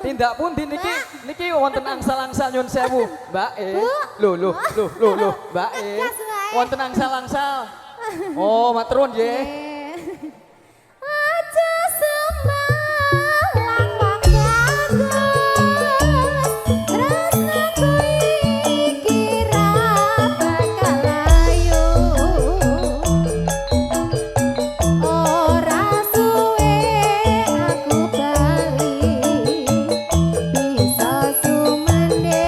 Tindak pundi niki wonten angsal-angsal nyun sewu, Mbak E. Lho, Mbak E. Wonten angsal-angsal. Oh, matur nuwun nggih. Aja semalang bagus. Tresnaku iki ra bakal layu. Ora suwe aku bali. Bisa sumende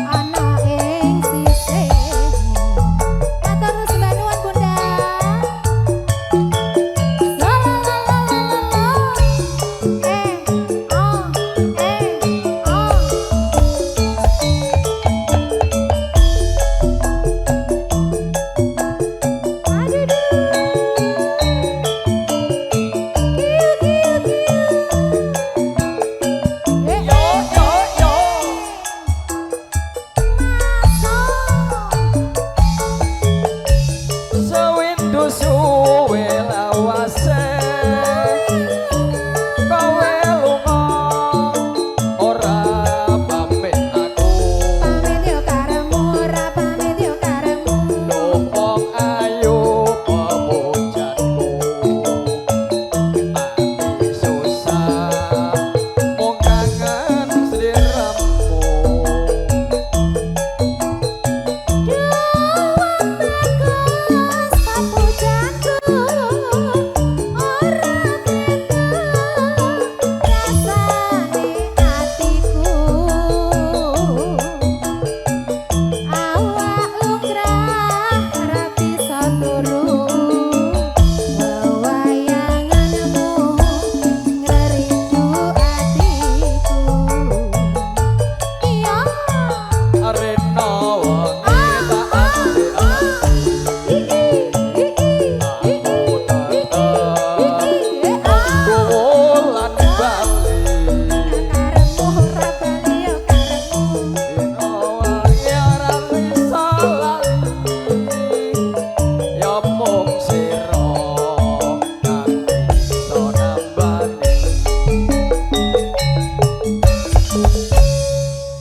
ana ing sisihmu. Matur sembah nuwun Bunda.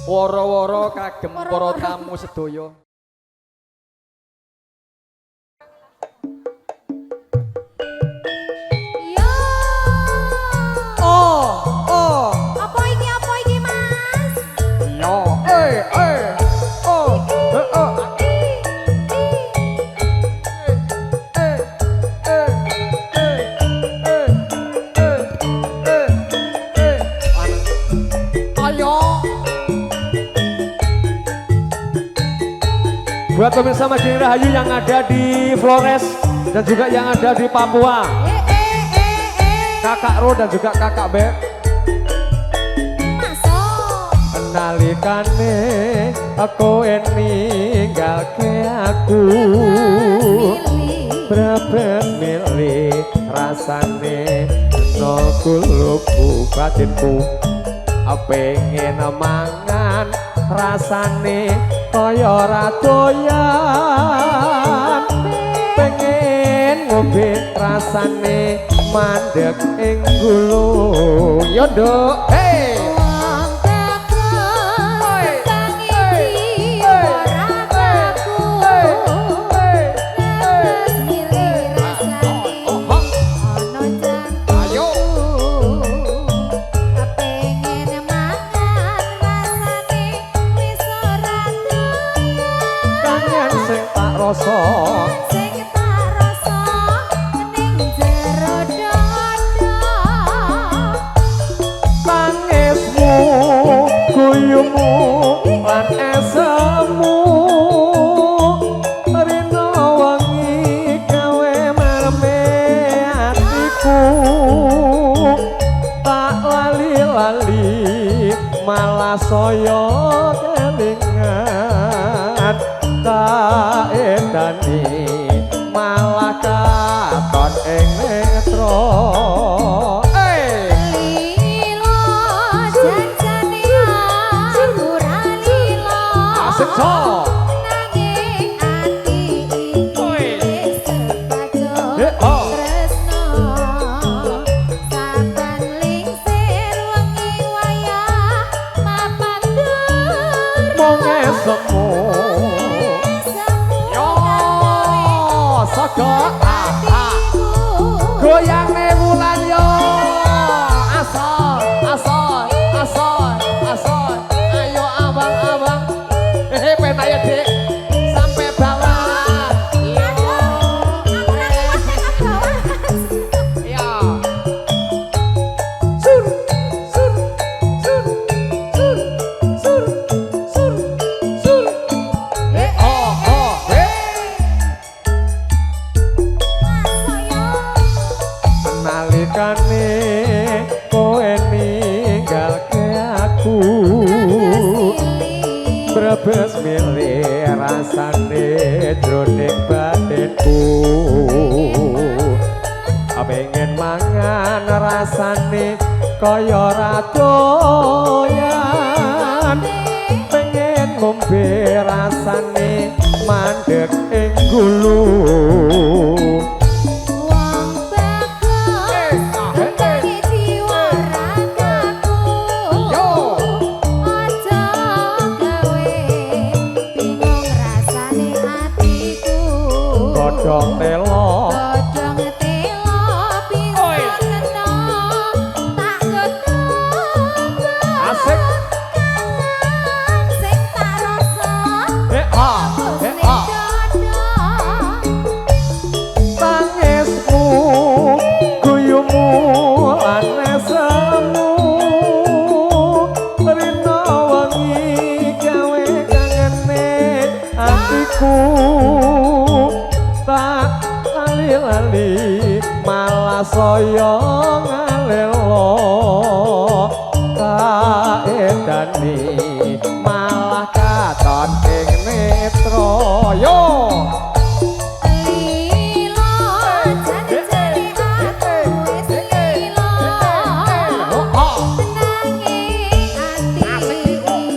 Woro-woro kagem para tamu sedaya. Yo. Oh. Apa iki Mas? Yo, oh. Buat pemirsa Madinah Rahayu yang ada di Flores dan juga yang ada di Papua, Kakak Ro dan juga Kakak Beb. Nalikane aku ninggal ke aku berapa milih rasane no kuluku batinku pengen mangan rasane kaya ora doyan pengen ngombe rasane mandeg ing gulu yo nduk hey rasa sing tak rasa ning jero dada tangismu guyumu lan esemu rino wangi gawe marme atiku tak lali-lali malah saya kelingan tak edani malah katon ing netra lilo janjane aku ra lilo asik so nanging ati iki sepajo oh tresno saben lingsir wengi wayah mapan mong esemu saka goyang ne wulan yo asal asal asal asal ayo abang-abang pen ayo Dik sampai bawah iya iya sur sur sur sur sur sur sur oh nalikane kowe ninggal ke aku brebes milih rasane jroning batinku pengen mangan rasane kaya ora doyan pengen ngombe rasane mandeg ing gulu godhong telo godhong telo bisa kena tak godhong asik sing tak rasa tangismu guyumu lan esemu rino wangi gawe kangene atiku tak lali-lali malah saya ngalelo tak edani malah katon ing netra yo lilo janjane aku wis lilo nanging ati iki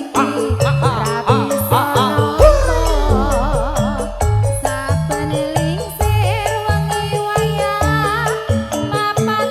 ra bisa saben lingsir wengi wayah mapan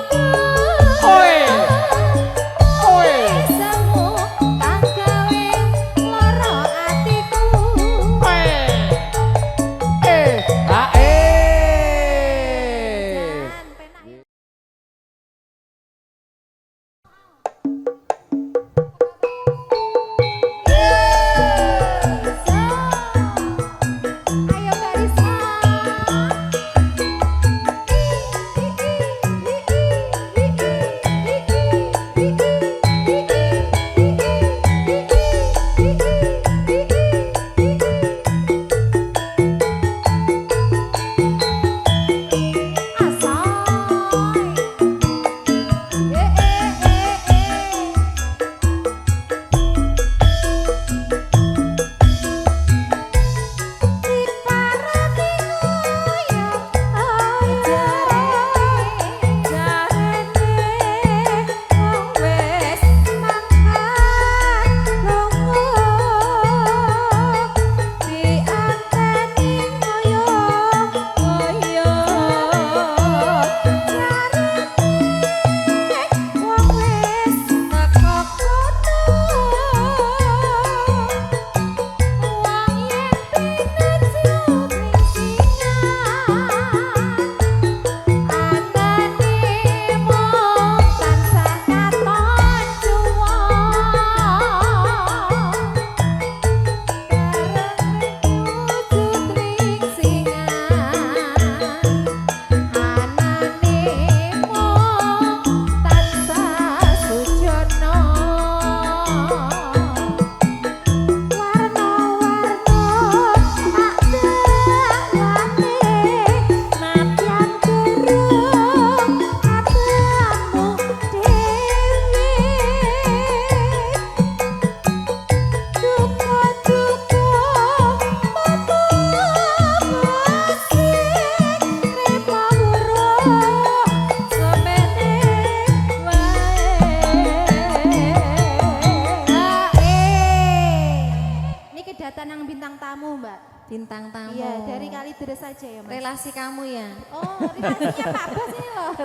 deres saja ya Mas? Relasi kamu ya. Oh, relasinya Pak Bos ini loh.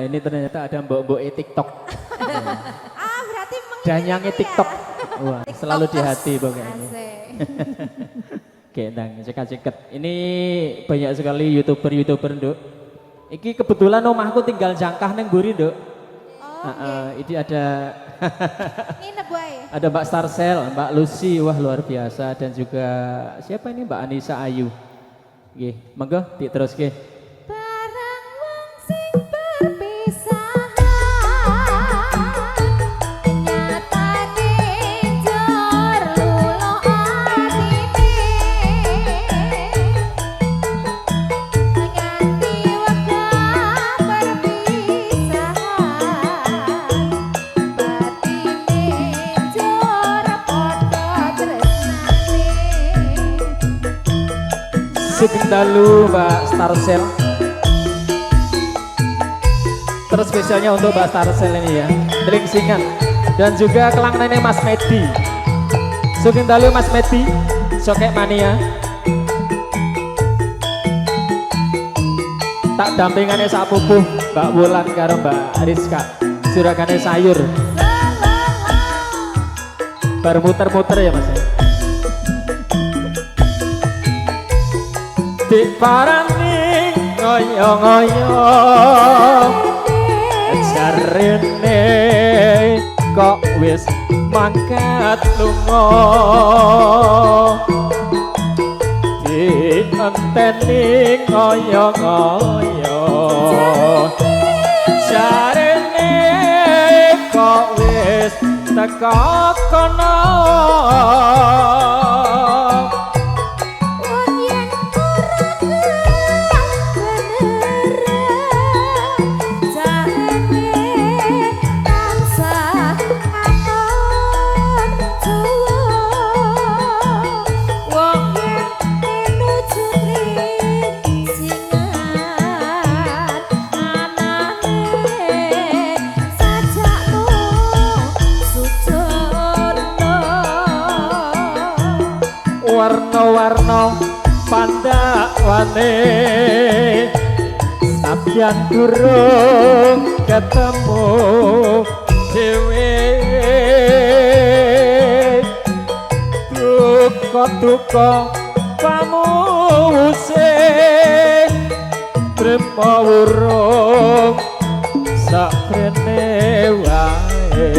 Ini ternyata ada mbok-mbok TikTok. Ah, berarti Danyangnya ya? TikTok. Wah, selalu di hati pokoknya. Asik. Gendang, ceket-ceket. Ini banyak sekali YouTuber, Nduk. Iki kebetulan omahku tinggal jangkah neng Buri, Nduk. Oh, Ini ada nginep wae. ada Mbak Starsel, Mbak Lucy, wah luar biasa, dan juga siapa ini Mbak Anissa Ayu. Nggih, monggo diteruske. Barang wong sing berpisahan nyatane jor lulo atine nganti wekah perpisahan batine jor padha tresnane. Sugeng dalu Mbak Starsel. Terus spesialnya untuk Mbak Starsel ini ya, Delingsingan. Dan juga kelanganannya Mas Medi. Sugeng dalu Mas Medi, Sokek Mania. Tak dampingannya sak pupuh Mbak Wulan karo Mbak Rizka. Juragane sayur. Baru muter-muter ya Mas ya. Diparani ngoyo-ngoyo jarene kok wis mangkat lunga dienteni ngoyo-ngoyo jarene kok wis teko kono. Wong yen kurang beneran jarene tansah aton tuwa. Wong yen pinuju singan anane sajakmu sujono. Warna-warna pandakwane sabyan durung ketemu dhewe duka-duka pamuse trimo urung sakrene wae.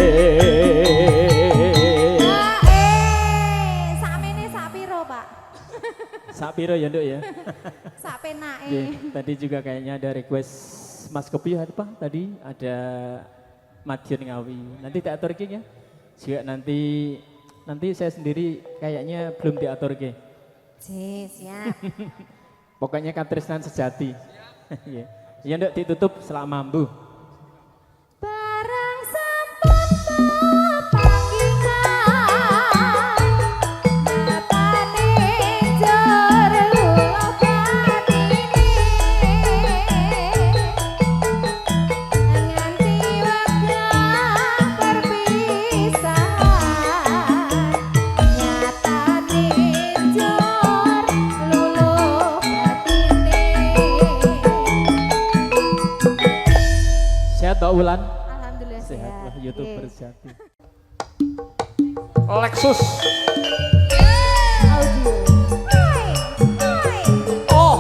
Sakmene sak piro, Pak? Sak piro ya Nduk ya? Sak penake. Oke, tadi juga kayaknya ada request Mas Kopi apa? Tadi ada Madiun Ngawi. Nanti diatur ya. Juga nanti saya sendiri kayaknya belum diatur ke. Siap. Pokoknya katresnan sejati. Iya. Ya Nduk ditutup selama mambu. Barang sampun panggingan matane jor lulo batine nganti wekah perpisahan nyatane jor lulo batine. Sehat Mbak Wulan? Alhamdulillah Sehat lah sehat. YouTuber Iya. sejati. Lexus. Audio. Oh.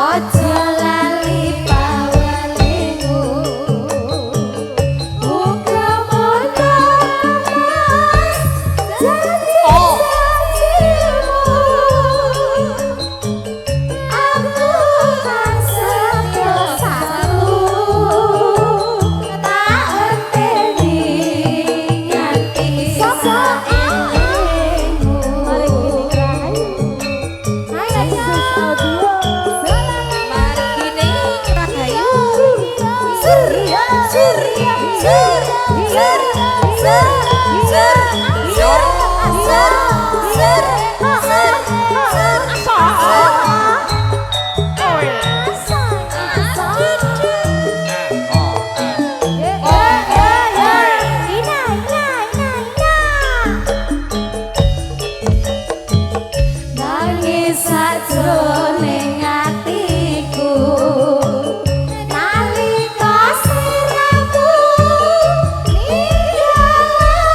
Ojo lali pawalimu uga mono mas janji-janjimu aku kan setia satu tak enteni nganti sasaengmu mari kini rahayu surya surya surya nangis sajroning atiku nalika sliramu ninggalake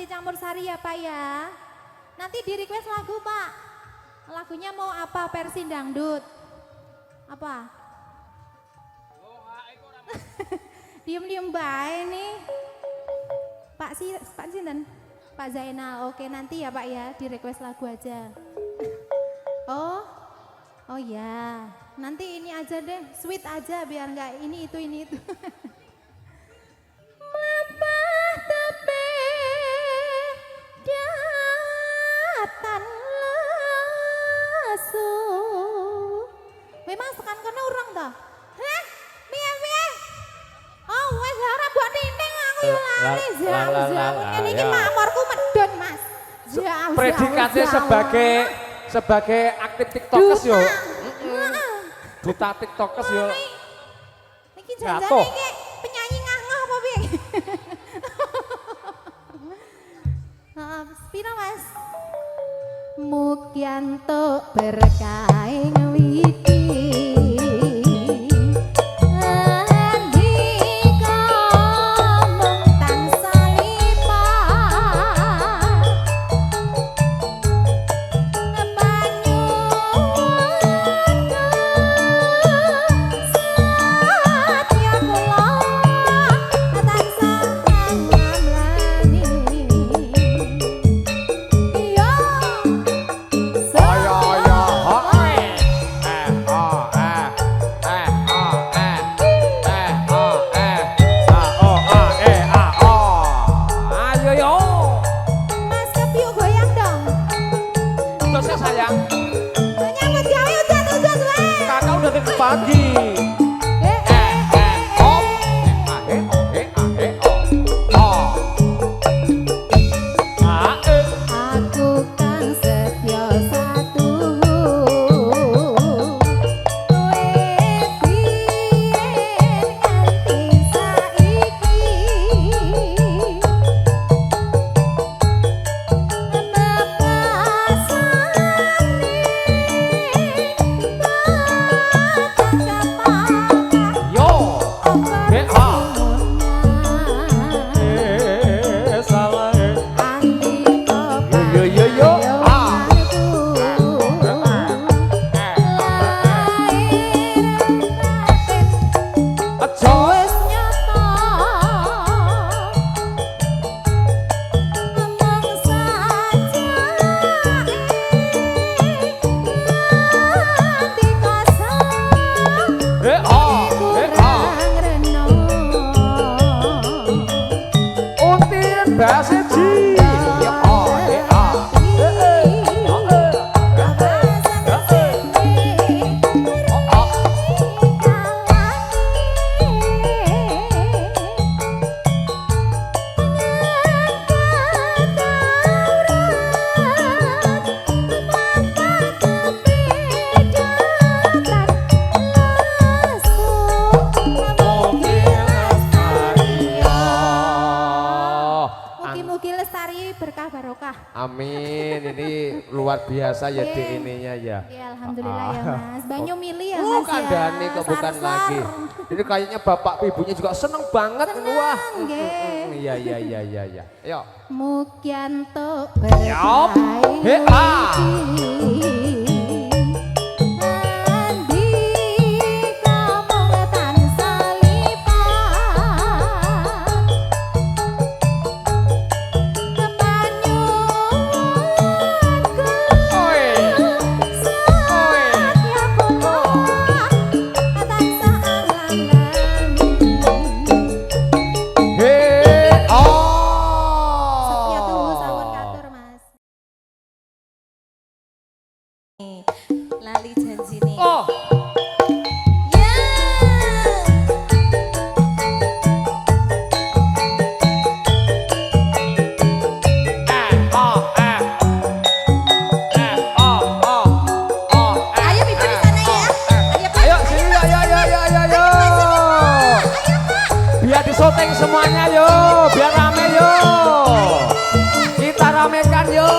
campur sari ya Pak ya. Nanti di request lagu Pak. Lagunya mau apa? Versi dangdut. Apa? Diem-diem bae nih. Pak Sinten? Pak Zainal. Oke nanti ya Pak ya di request lagu aja. Oh ya. Nanti ini aja deh, sweet aja biar nggak ini itu. Melampah tepe datan lesu. Memang tekan kono urang toh? Hah? Piye? Oh, wes ora mbok tinting aku yo lali jauh-jauh. Ini iki mamorku medhot, Mas. Jauh. Predikatnya sebagai aktif TikTokers yo. Duta TikTokers yo. Iki janjane iki penyanyi ngah apa piye? Pira Mas? Mukyanto berkae ngwiti. Amin, ini luar biasa ya di ininya ya. Ya alhamdulillah ya Mas. Banyu milih ya Mas ya. Kandani kok bukan lagi. Ini kayaknya bapak ibunya juga seneng banget. Wah. Iya. Yuk. Mukyanto Yop. Lali janji nih. Oh. Ayo Ibu di sana ya. Ayo sini ayo. Biar disyuting semuanya yo, biar rame yo. Kita ramekan yo.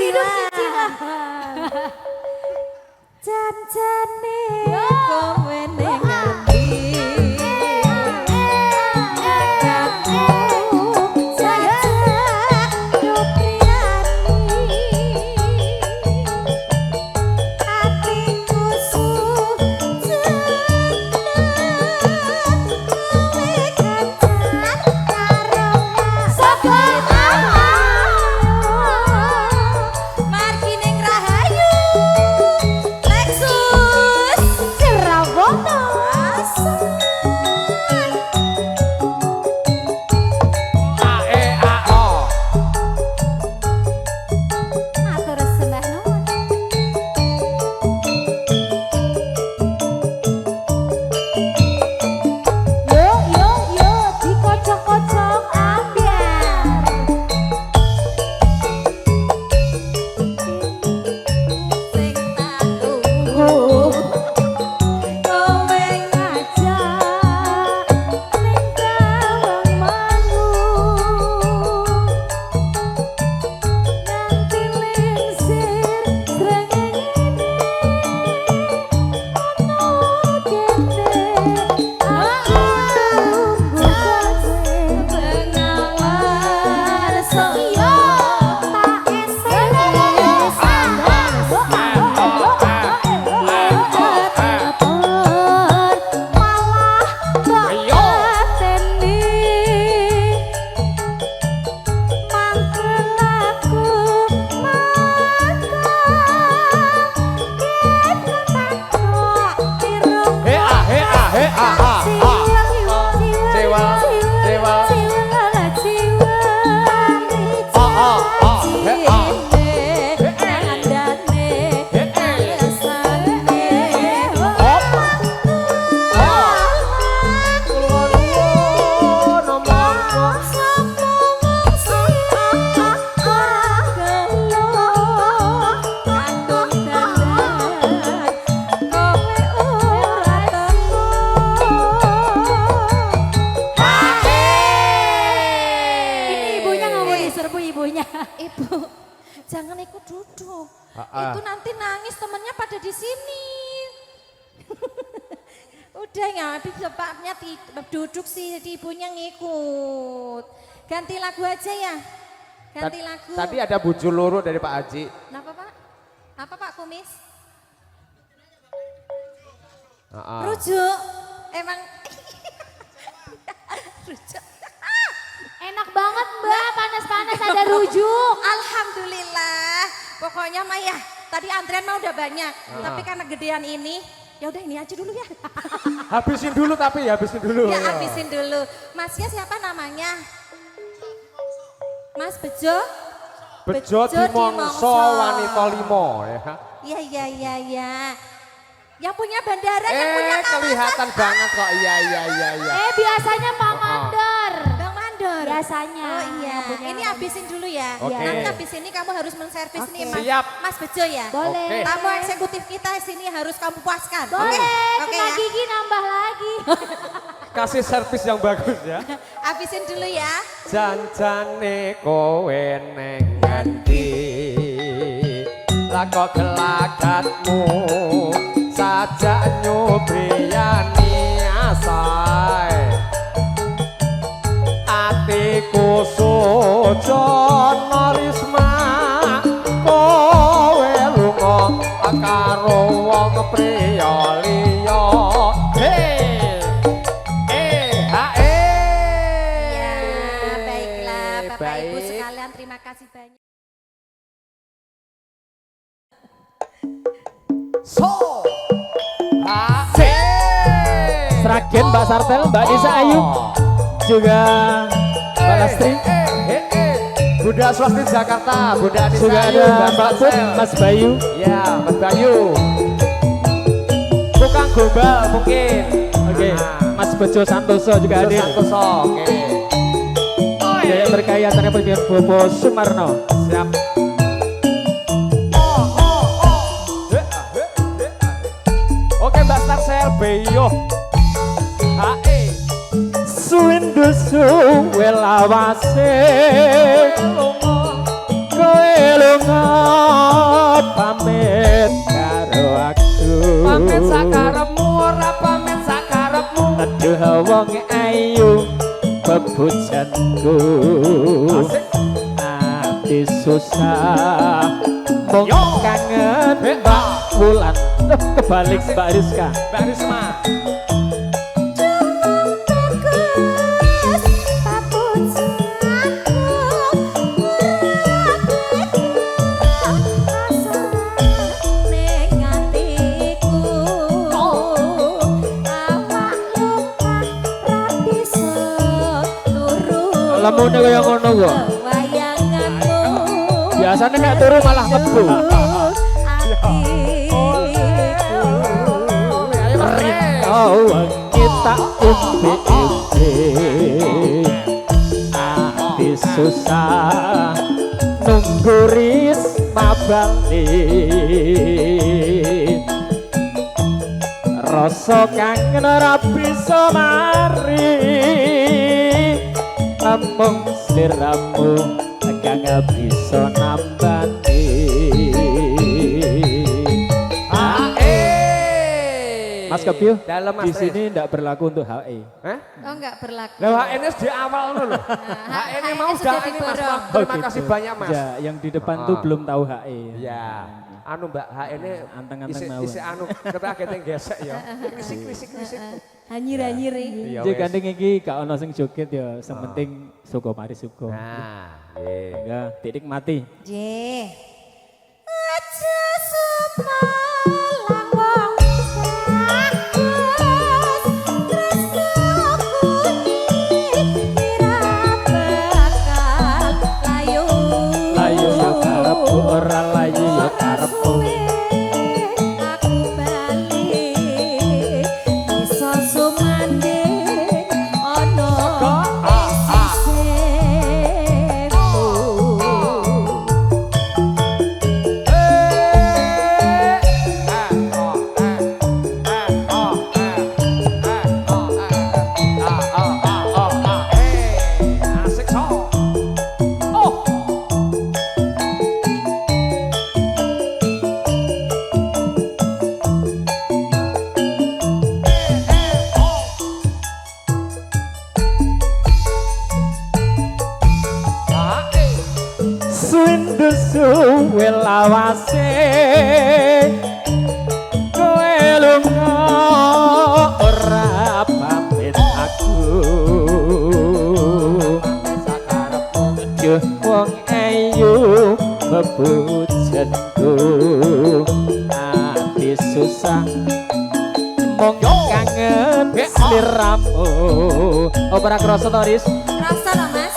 hidup cicilan. Jan-jane kowe ning ati. Jangan ikut duduk. Itu nanti nangis temennya pada di sini. Udah ya, habis bapaknya duduk sih, ibunya ngikut. Ganti lagu aja ya. Ganti lagu. Tadi ada bujul luru dari Pak Haji. Kenapa Pak? Apa Pak Kumis? Ah. Rujuk. Emang rujuk. Enak banget Mbak, panas-panas ada rujuk. Alhamdulillah. Pokoknya Mah ya, tadi antrian mah udah banyak. Tapi karena gedean ini, ya udah ini aja dulu ya. Habisin dulu tapi habisin dulu. Ya habisin dulu. Masnya siapa namanya? Mas Bejo? Bejo Dimongso Wanita Limo ya. Iya. Yang punya bandara, yang punya kawasan. Kelihatan banget kok. Iya. Biasanya Pak Mandor. Bang Mandor. Biasanya. Oh iya. yang punya Ini habisin dulu ya. Oke. Nanti habis ini kamu harus menservis nih Mas. Siap. Mas Bejo ya. Boleh. Oke. Tamu eksekutif kita sini harus kamu puaskan. Boleh, Oke kena ya. gigi nambah lagi. Kasih servis yang bagus ya. Habisin dulu ya. Janjane kowe neng ngendi, lako gelagatmu sajak nyubriyani asae, atiku sujono risma, kowe lunga karo wong priya liya. Ya, baiklah Bapak Ibu sekalian, terima kasih banyak. So, Sragen Mbak Sartel, Mbak Nisa Ayu, juga Mbak Lastri, Bunda Swasti Jakarta, Bunda Anissa juga Ayu, ada Mbak Mbak Put, Marcel. Mas Bayu, Ya, Mas Bayu. Tukang gombal mungkin. oke, Mas Bejo Santoso juga hadir. Santoso, oke. Jaya berkaya tanah pimpinan Bobo Sumarno. Siap. Oke, Mbak Starsel Beyo. Hae. Suwindu suwe lawase, kowe lunga bebojanku ati susah mung kangen Mbak Wulan kebalik Mbak Rizka Mbak Risma. lamune kaya ngono kok biasanya nek turu malah ngebu wengi tak umbe-umbe ati susah nunggu Risma balik rasa kangen ora bisa mari namung sliramu kang bisa nambani Mas Kebio, Dalam di Mas sini tidak berlaku untuk HE. Hah? Oh enggak berlaku. Lah HN di awal dulu. HN mau sudah udah ini Mas. diborong. Terima gitu. kasih banyak Mas. Ya, yang di depan tuh belum tahu HE. Ya. Anu Mbak, HN Anteng-anteng isi mawon. isi anu kita akhirnya gesek ya. Krisik. Hanyir-hanyir. Iya Jadi wes. gandeng iki gak ono sing joget ya, sementing suka mari suka. Nah, nggih. Ya, dinikmati. J. Aja semalang wong bagus tresnoku kira bakal layu Layu yo karepku ora layu yo karepku. aku balik bisa sumanding ono Asik so. Oh. Swindu suwe lawase kowe lunga ora pamit aku Juh wong ayu bebujanku ati susah mong kangen sliramu opera krasa to Riz rasa lah mas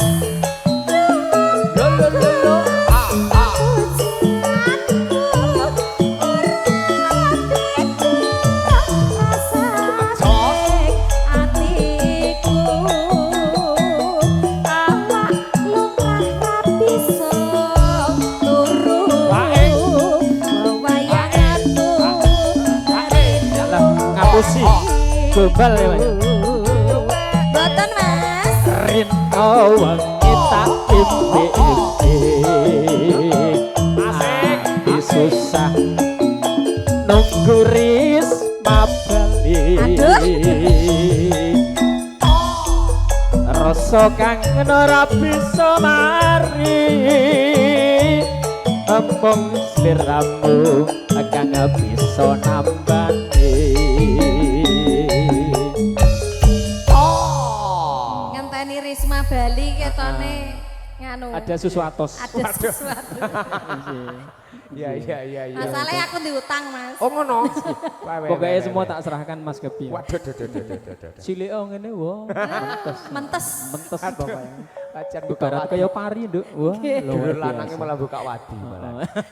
ngapusi gombal ya Mas. Boten mas Rino wengi tak impi-impi ati susah nunggu Risma balik rasa kangen ora bisa mari emong sliramu kang bisa nambani ngenteni Risma Bali ketone nganu ada sesuatu ada sesuatu Iya. masalahnya aku diutang mas Oh ngono. pokoknya semua tak serahkan Mas Kepi Waduh. cilik ngene wah mentes mentes pokoknya Pacar buka ibarat wadi. kaya pari nduk wah Dulur luar lanangnya biasa malah buka wadi malah.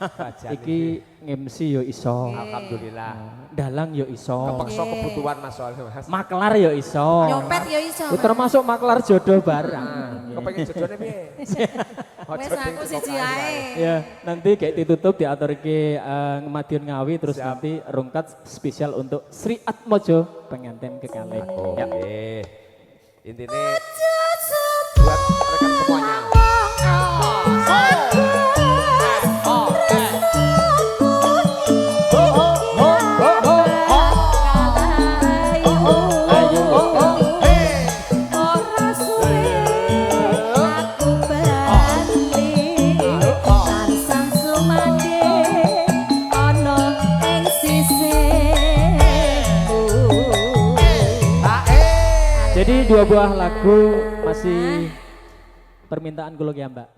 Pacar iki ngemsi yo iso Alhamdulillah. dalang yo iso Kepeksa kebutuhan Mas soalnya Mas. maklar yo iso nyopet ya iso Ya, termasuk maklar jodoh barang Kepengen jodohnya piye? wes aku siji ae ya nanti kayak ditutup diatur ke Madiun Ngawi terus nanti rungkat spesial untuk Sri Atmojo pengantin kekalih ya Oke. Intinya buat rekan semuanya. ayo Jadi 2 buah lagu masih permintaan kulo ya Mbak.